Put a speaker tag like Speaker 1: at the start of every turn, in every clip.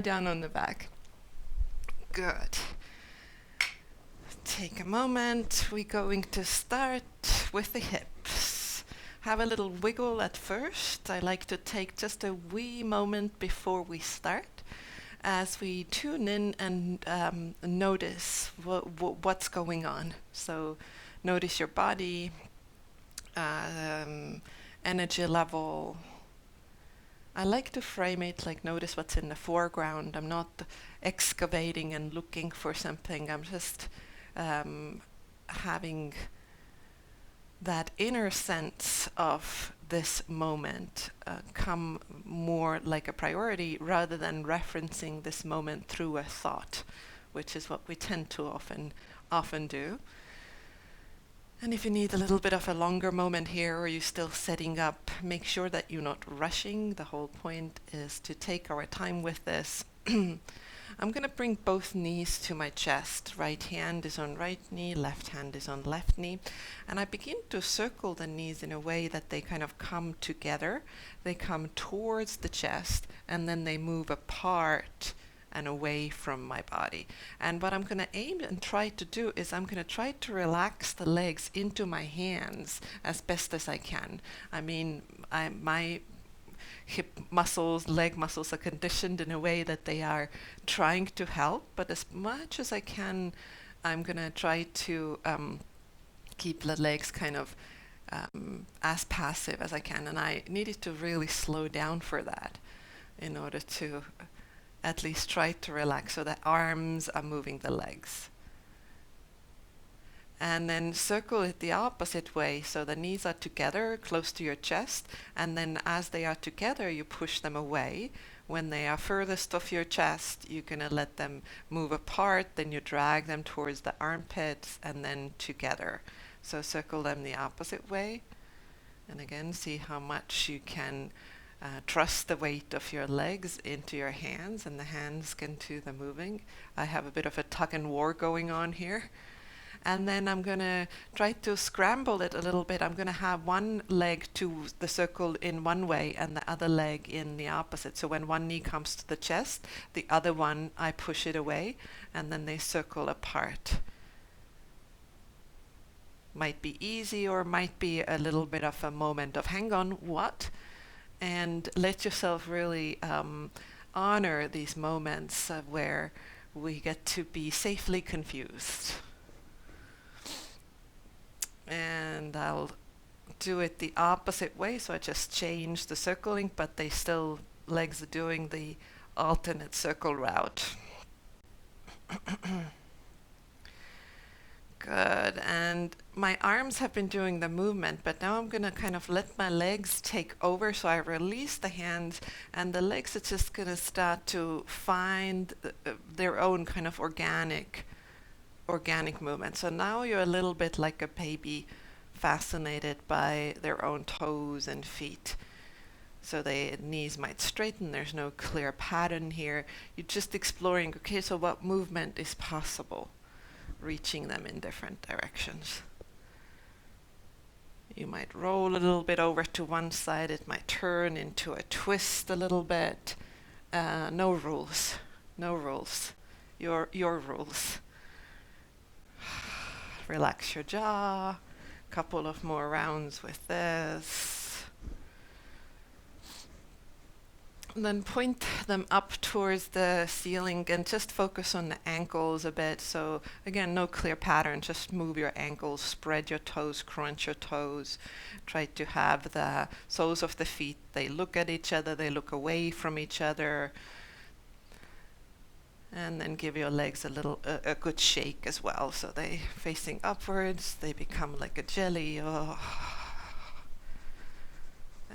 Speaker 1: down on the back. Good. Take a moment. We're going to start with the hips. Have a little wiggle at first. I like to take just a wee moment before we start as we tune in and notice what's going on. So notice your body, energy level. I like to frame it like notice what's in the foreground. I'm not excavating and looking for something. I'm just having that inner sense of this moment come more like a priority rather than referencing this moment through a thought, which is what we tend to often do. And if you need a little bit of a longer moment here or you're still setting up, make sure that you're not rushing. The whole point is to take our time with this. I'm going to bring both knees to my chest. Right hand is on right knee, left hand is on left knee. And I begin to circle the knees in a way that they kind of come together. They come towards the chest and then they move apart and away from my body. And what I'm going to aim and try to do is I'm going to try to relax the legs into my hands as best as I can. I mean, my hip muscles, leg muscles are conditioned in a way that they are trying to help, but as much as I can, I'm going to try to keep the legs kind of as passive as I can. And I needed to really slow down for that in order to at least try to relax so the arms are moving the legs. And then circle it the opposite way, so the knees are together close to your chest, and then as they are together you push them away. When they are furthest off your chest, you're going to let them move apart, then you drag them towards the armpits and then together. So circle them the opposite way. And again, see how much you can trust the weight of your legs into your hands, and the hands can do the moving. I have a bit of a tug and war going on here. And then I'm going to try to scramble it a little bit. I'm going to have one leg to the circle in one way and the other leg in the opposite. So when one knee comes to the chest, the other one I push it away, and then they circle apart. Might be easy or might be a little bit of a moment of hang on, what? And let yourself really honor these moments where we get to be safely confused. And I'll do it the opposite way, so I just change the circling, but they still, legs are doing the alternate circle route. Good, and my arms have been doing the movement, but now I'm going to kind of let my legs take over, so I release the hands, and the legs are just going to start to find their own kind of organic movement. So now you're a little bit like a baby fascinated by their own toes and feet. So the knees might straighten, there's no clear pattern here. You're just exploring, okay, so what movement is possible? Reaching them in different directions. You might roll a little bit over to one side, it might turn into a twist a little bit. No rules. Your rules. Relax your jaw. Couple of more rounds with this. And then point them up towards the ceiling and just focus on the ankles a bit. So again, no clear pattern, just move your ankles, spread your toes, crunch your toes. Try to have the soles of the feet, they look at each other, they look away from each other. And then give your legs a good shake as well. So they facing upwards, they become like a jelly. Oh.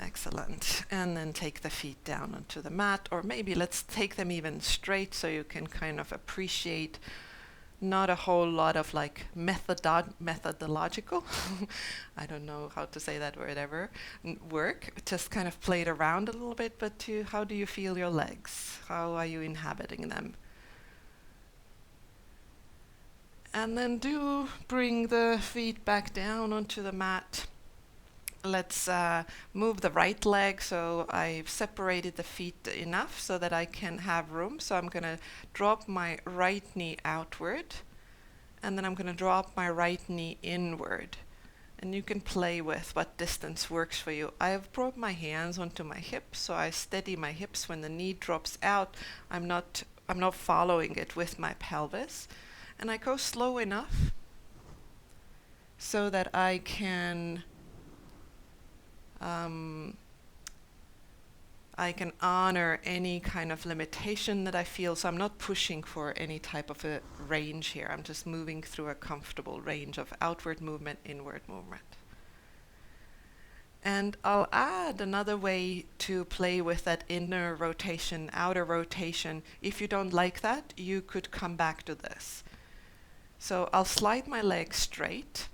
Speaker 1: Excellent. And then take the feet down onto the mat, or maybe let's take them even straight so you can kind of appreciate not a whole lot of like methodological, I don't know how to say that word ever, work. Just kind of play it around a little bit, but how do you feel your legs? How are you inhabiting them? And then do bring the feet back down onto the mat. Let's move the right leg, so I've separated the feet enough so that I can have room. So I'm going to drop my right knee outward, and then I'm going to drop my right knee inward. And you can play with what distance works for you. I have brought my hands onto my hips, so I steady my hips when the knee drops out. I'm not following it with my pelvis. And I go slow enough so that um, I can honor any kind of limitation that I feel. So I'm not pushing for any type of a range here. I'm just moving through a comfortable range of outward movement, inward movement. And I'll add another way to play with that inner rotation, outer rotation. If you don't like that, you could come back to this. So I'll slide my legs straight,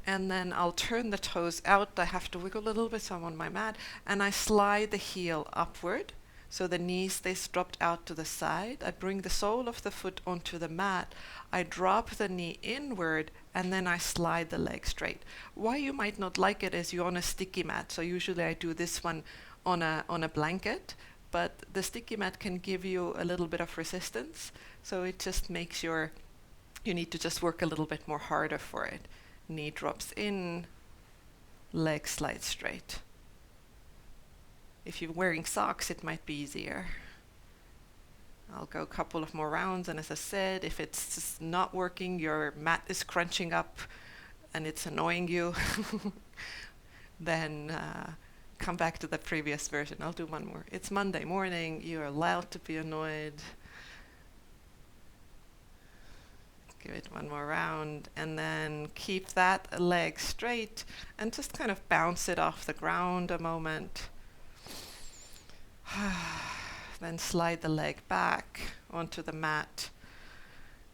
Speaker 1: and then I'll turn the toes out. I have to wiggle a little bit, so I'm on my mat, and I slide the heel upward, so the knee stays dropped out to the side. I bring the sole of the foot onto the mat. I drop the knee inward, and then I slide the leg straight. Why you might not like it is you're on a sticky mat, so usually I do this one on a blanket, but the sticky mat can give you a little bit of resistance, so it just makes you need to just work a little bit more harder for it. Knee drops in, leg slides straight. If you're wearing socks, it might be easier. I'll go a couple of more rounds, and as I said, if it's just not working, your mat is crunching up and it's annoying you, then come back to the previous version. I'll do one more. It's Monday morning, you're allowed to be annoyed. Give it one more round, and then keep that leg straight and just kind of bounce it off the ground a moment. Then slide the leg back onto the mat.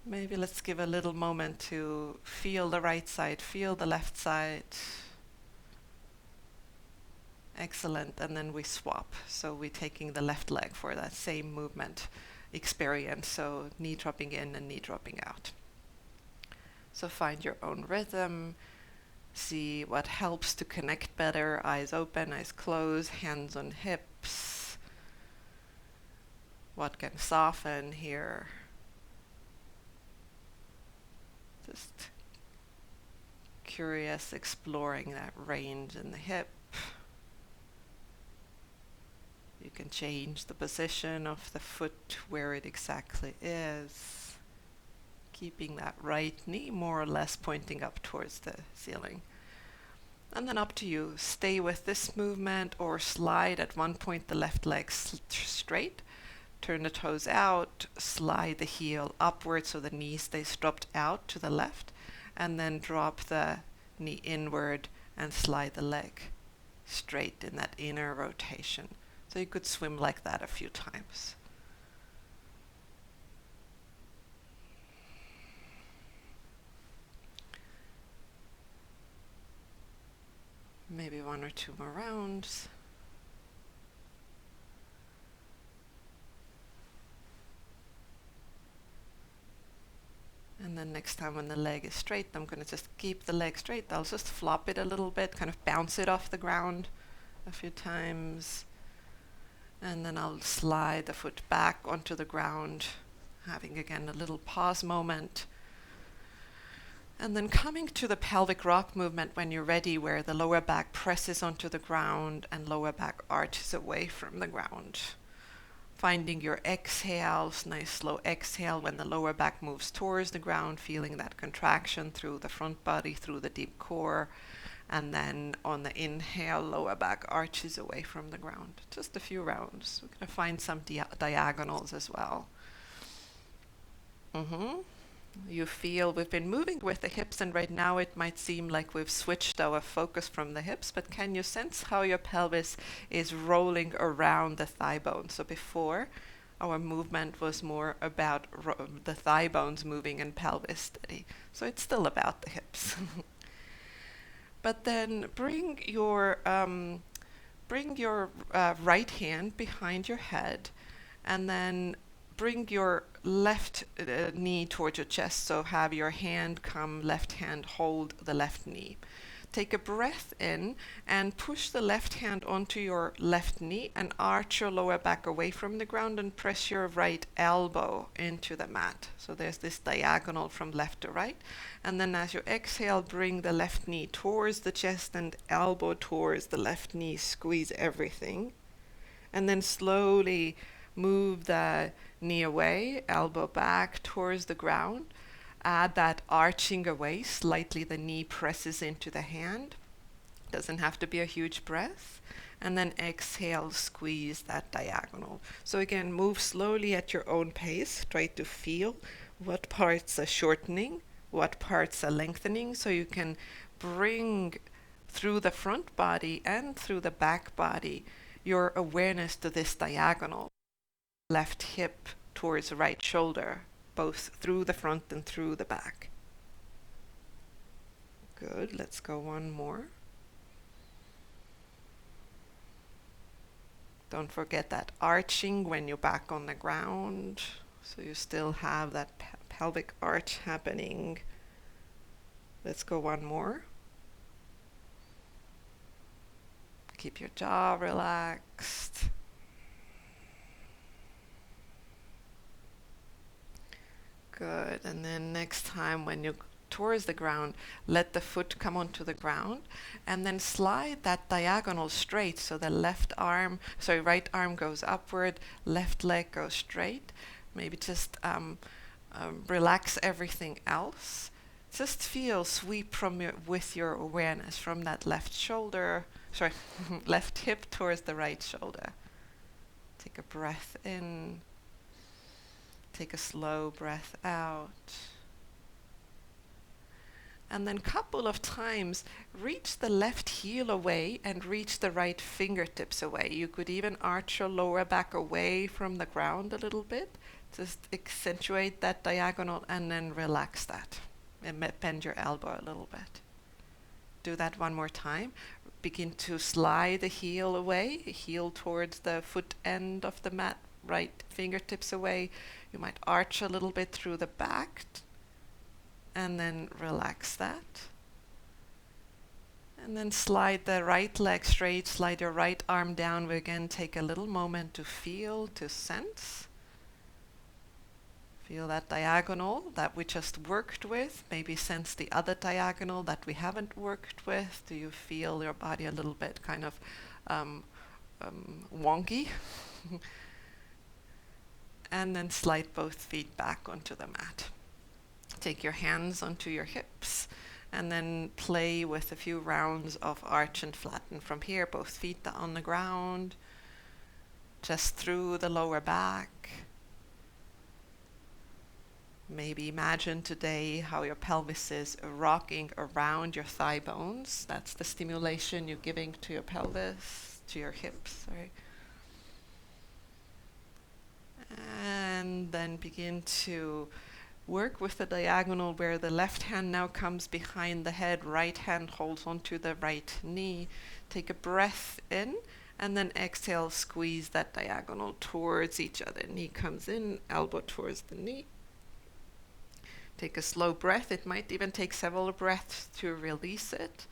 Speaker 1: Maybe let's give a little moment to feel the right side, feel the left side. Excellent, and then we swap. So we're taking the left leg for that same movement experience, so knee dropping in and knee dropping out. So find your own rhythm, see what helps to connect better, eyes open, eyes closed, hands on hips. What can soften here? Just curious, exploring that range in the hip. You can change the position of the foot where it exactly is, keeping that right knee more or less pointing up towards the ceiling. And then up to you. Stay with this movement or slide at one point the left leg straight. Turn the toes out, slide the heel upward so the knee stays dropped out to the left, and then drop the knee inward and slide the leg straight in that inner rotation. So you could swim like that a few times. Maybe one or two more rounds. And then next time when the leg is straight, I'm going to just keep the leg straight. I'll just flop it a little bit, kind of bounce it off the ground a few times. And then I'll slide the foot back onto the ground, having again a little pause moment. And then coming to the pelvic rock movement when you're ready, where the lower back presses onto the ground and lower back arches away from the ground. Finding your exhales, nice slow exhale when the lower back moves towards the ground, feeling that contraction through the front body, through the deep core. And then on the inhale, lower back arches away from the ground. Just a few rounds. We're going to find some diagonals as well. You feel we've been moving with the hips, and right now it might seem like we've switched our focus from the hips, but can you sense how your pelvis is rolling around the thigh bone? So before, our movement was more about the thigh bones moving and pelvis steady. So it's still about the hips. But then bring your right hand behind your head, and then bring your left knee towards your chest. So have your hand come, left hand hold the left knee. take a breath in and push the left hand onto your left knee and arch your lower back away from the ground and press your right elbow into the mat. So there's this diagonal from left to right. And then as you exhale, bring the left knee towards the chest and elbow towards the left knee. Squeeze everything. And then slowly move the knee away, elbow back towards the ground. Add that arching away, slightly the knee presses into the hand. Doesn't have to be a huge breath. And then exhale, squeeze that diagonal. So again, move slowly at your own pace. Try to feel what parts are shortening, what parts are lengthening, so you can bring through the front body and through the back body your awareness to this diagonal. Left hip towards right shoulder, both through the front and through the back. Good, let's go one more. Don't forget that arching when you're back on the ground, so you still have that pelvic arch happening. Let's go one more. Keep your jaw relaxed. Good, and then next time when you towards the ground, let the foot come onto the ground and then slide that diagonal straight, so the right arm goes upward, left leg goes straight. Maybe just relax everything else. Just feel sweep with your awareness from that left hip towards the right shoulder. Take a breath in. Take a slow breath out. And then couple of times, reach the left heel away and reach the right fingertips away. You could even arch your lower back away from the ground a little bit. Just accentuate that diagonal and then relax that. And bend your elbow a little bit. Do that one more time. Begin to slide the heel away, heel towards the foot end of the mat, right fingertips away. You might arch a little bit through the back and then relax that. And then slide the right leg straight, slide your right arm down. We again take a little moment to feel, to sense. Feel that diagonal that we just worked with. Maybe sense the other diagonal that we haven't worked with. Do you feel your body a little bit kind of wonky? And then slide both feet back onto the mat. Take your hands onto your hips and then play with a few rounds of arch and flatten from here. Both feet on the ground, just through the lower back. Maybe imagine today how your pelvis is rocking around your thigh bones. That's the stimulation you're giving to your pelvis, to your hips, sorry. And then begin to work with the diagonal where the left hand now comes behind the head, right hand holds onto the right knee. Take a breath in and then exhale, squeeze that diagonal towards each other. Knee comes in, elbow towards the knee. Take a slow breath. It might even take several breaths to release it.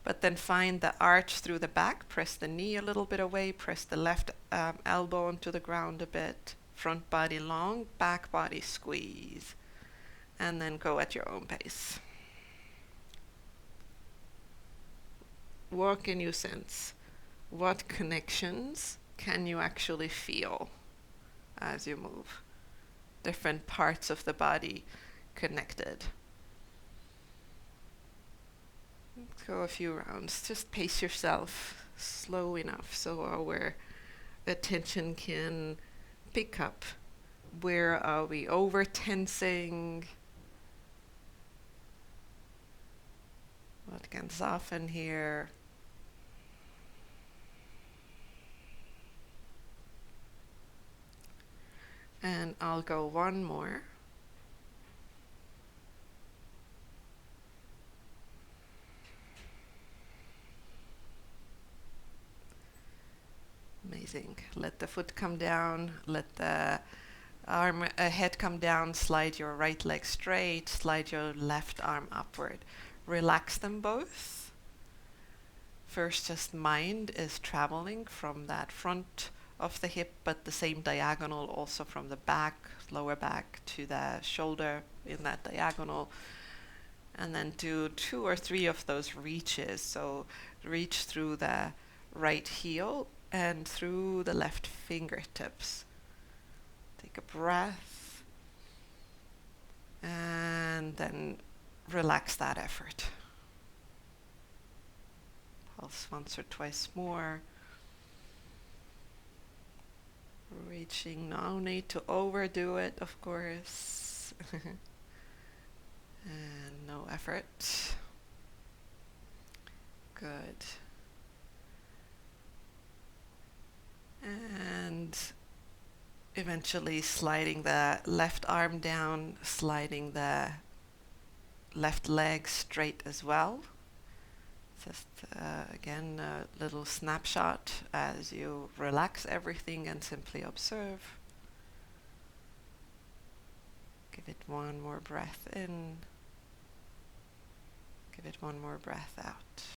Speaker 1: But then find the arch through the back. Press the knee a little bit away. Press the left elbow onto the ground a bit. Front body long, back body squeeze. And then go at your own pace. What can you sense? What connections can you actually feel as you move? Different parts of the body connected. Let's go a few rounds. Just pace yourself slow enough so our attention can pick up. Where are we over tensing? What can soften here? And I'll go one more. Amazing. Let the foot come down. Let the head come down. Slide your right leg straight. Slide your left arm upward. relax them both. First, just mind is traveling from that front of the hip, but the same diagonal also from the back, lower back to the shoulder in that diagonal. And then do 2 or 3 of those reaches. So reach through the right heel and through the left fingertips. Take a breath and then relax that effort. Pulse once or twice more. Reaching, no need to overdo it, of course. And no effort. Good. And eventually sliding the left arm down, sliding the left leg straight as well. Just again a little snapshot as you relax everything and simply observe. Give it one more breath in. Give it one more breath out.